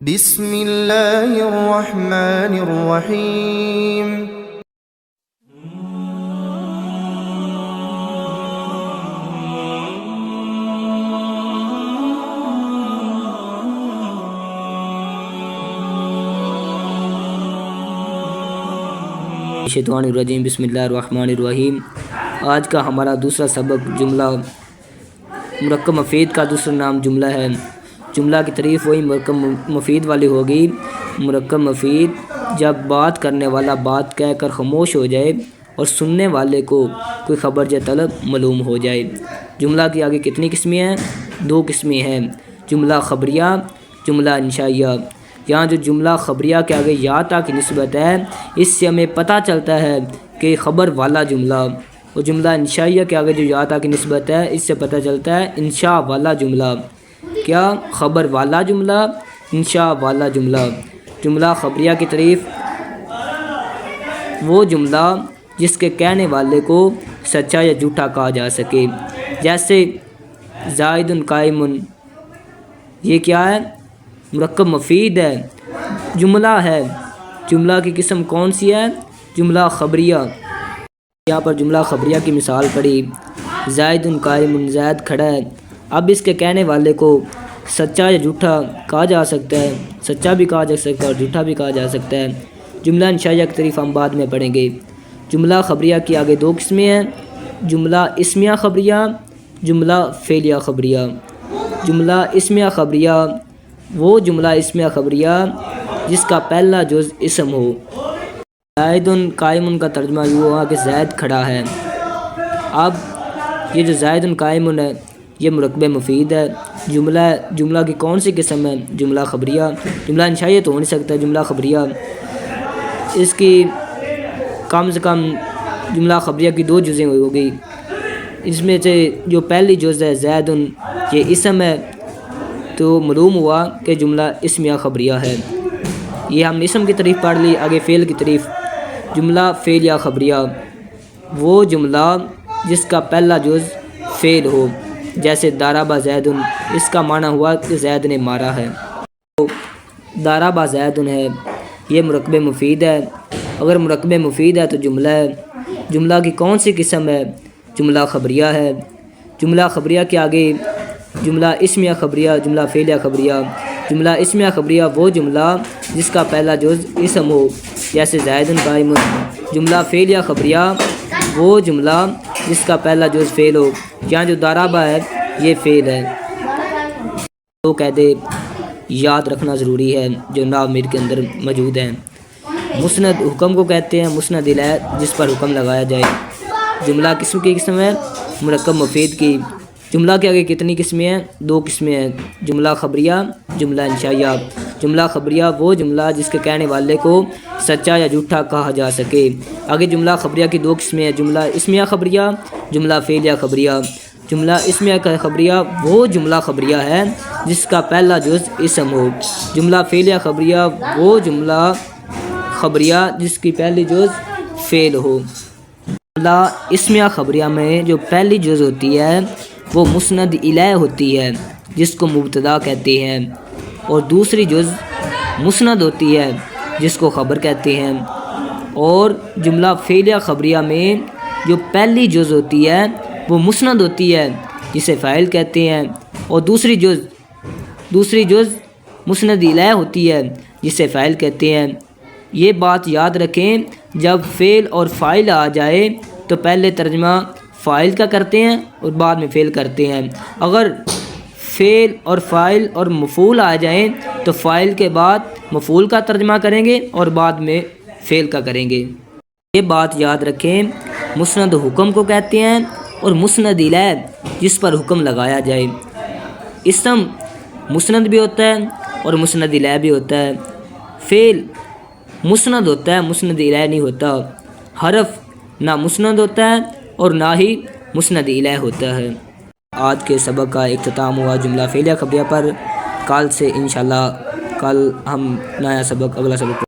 بسم اللہ الرحمن الرحیم شیطان الرجیم بسم اللہ الرحمن الرحیم۔ آج کا ہمارا دوسرا سبق جملہ مرکب مفید کا دوسرا نام جملہ ہے۔ جملہ کی تعریف وہی مرکب مفید والی ہوگی۔ مرکب مفید جب بات کرنے والا بات کہہ کر خاموش ہو جائے اور سننے والے کو کوئی خبر یا طلب معلوم ہو جائے۔ جملہ کی آگے کتنی قسمیں ہیں؟ 2 قسمیں ہیں، جملہ خبریہ، جملہ انشائیہ۔ یہاں جو جملہ خبریہ کے آگے یا تا کی نسبت ہے، اس سے ہمیں پتہ چلتا ہے کہ خبر والا جملہ، اور جملہ انشائیہ کے آگے جو یا تا کی نسبت ہے، اس سے پتہ چلتا ہے انشاء والا جملہ۔ کیا؟ خبر والا جملہ، انشاء والا جملہ۔ جملہ خبریہ کی تعریف وہ جملہ جس کے کہنے والے کو سچا یا جھوٹا کہا جا سکے، جیسے زائد قائم، یہ کیا ہے؟ مرکب مفید ہے، جملہ ہے۔ جملہ کی قسم کون سی ہے؟ جملہ خبریہ۔ یہاں پر جملہ خبریہ کی مثال پڑھی، زائد قائم، زید کھڑا ہے۔ اب اس کے کہنے والے کو سچا یا جھوٹا کہا جا سکتا ہے، سچا بھی کہا جا سکتا ہے اور جھوٹا بھی کہا جا سکتا ہے۔ جملہ انشائیہ کی تعریف ہم بعد میں پڑھیں گے۔ جملہ خبریہ کی آگے 2 قسمیں ہیں، جملہ اسمیہ خبریہ، جملہ فعلیہ خبریہ۔ جملہ اسمیہ خبریہ وہ جملہ اسمیہ خبریہ جس کا پہلا جز اسم ہو۔ زید قائم کا ترجمہ یہ ہوا کہ زید کھڑا ہے۔ اب یہ جو زید قائم ہے یہ مرکب مفید ہے، جملہ کی کون سی قسم ہے؟ جملہ خبریہ۔ جملہ انشائیہ تو ہو نہیں سکتا، جملہ خبریہ۔ اس کی کم سے کم جملہ خبریہ کی 2 جزیں ہوگی۔ اس میں سے جو پہلی جز ہے زید، یہ اسم ہے، تو معلوم ہوا کہ جملہ اسمیہ خبریہ ہے۔ یہ ہم نے اسم کی تعریف پڑھ لی، آگے فعل کی تعریف۔ جملہ فعلیہ خبریہ وہ جملہ جس کا پہلا جز فعل ہو، جیسے ضرب زید، اس کا معنی ہوا کہ زید نے مارا ہے، ضرب زید ہے، یہ مرکب مفید ہے۔ اگر مرکب مفید ہے تو جملہ ہے۔ جملہ کی کون سی قسم ہے؟ جملہ خبریہ ہے۔ جملہ خبریہ کے آگے جملہ اسمیہ خبریہ، جملہ فعلیہ خبریہ۔ جملہ اسمیہ خبریہ وہ جملہ جس کا پہلا جز اسم ہو، جیسے زید قائم۔ جملہ فعلیہ خبریہ وہ جملہ جس کا پہلا جز فعل ہو، یہاں جو ضرب ہے یہ فعل ہے۔ 2 قاعدے یاد رکھنا ضروری ہے جو نحو میر کے اندر موجود ہیں۔ مسند حکم کو کہتے ہیں، مسند الیہ جس پر حکم لگایا جائے۔ جملہ کس کی قسم ہے؟ مرکب مفید کی۔ جملہ کے آگے کتنی قسمیں ہیں؟ 2 قسمیں ہیں، جملہ خبریہ، جملہ انشائیہ۔ جملہ خبریہ وہ جملہ جس کے کہنے والے کو سچا یا جھوٹا کہا جا سکے۔ آگے جملہ خبریہ کی 2 قسمیں ہیں، جملہ اسمیہ خبریہ، جملہ فعلیہ خبریہ۔ جملہ اسمیہ خبریہ وہ جملہ خبریہ ہے جس کا پہلا جز اسم ہو۔ جملہ فعلیہ خبریہ وہ جملہ خبریہ جس کی پہلی جز فعل ہو۔ جملہ اسمیہ خبریہ میں جو پہلی جز ہوتی ہے وہ مسند الیہ ہوتی ہے، جس کو مبتدا کہتے ہیں، اور دوسری جز مسند ہوتی ہے جس کو خبر کہتے ہیں۔ اور جملہ فعلیہ خبریہ میں جو پہلی جز ہوتی ہے وہ مسند ہوتی ہے جسے فاعل کہتے ہیں، اور دوسری جز مسند الیہ ہوتی ہے جسے فاعل کہتے ہیں۔ یہ بات یاد رکھیں، جب فعل اور فاعل آ جائے تو پہلے ترجمہ فاعل کا کرتے ہیں اور بعد میں فعل کرتے ہیں۔ اگر فعل اور فاعل اور مفعول آ جائیں تو فاعل کے بعد مفعول کا ترجمہ کریں گے اور بعد میں فعل کا کریں گے۔ یہ بات یاد رکھیں، مسند حکم کو کہتے ہیں اور مسند الیہ جس پر حکم لگایا جائے۔ اسم مسند بھی ہوتا ہے اور مسند الیہ بھی ہوتا ہے۔ فعل مسند ہوتا ہے، مسند الیہ نہیں ہوتا۔ حرف نہ مسند ہوتا ہے اور نہ ہی مسند الیہ ہوتا ہے۔ آج کے سبق کا اختتام ہوا جملہ فعلیہ خبریہ پر۔ کل سے انشاءاللہ کل ہم نیا سبق، اگلا سبق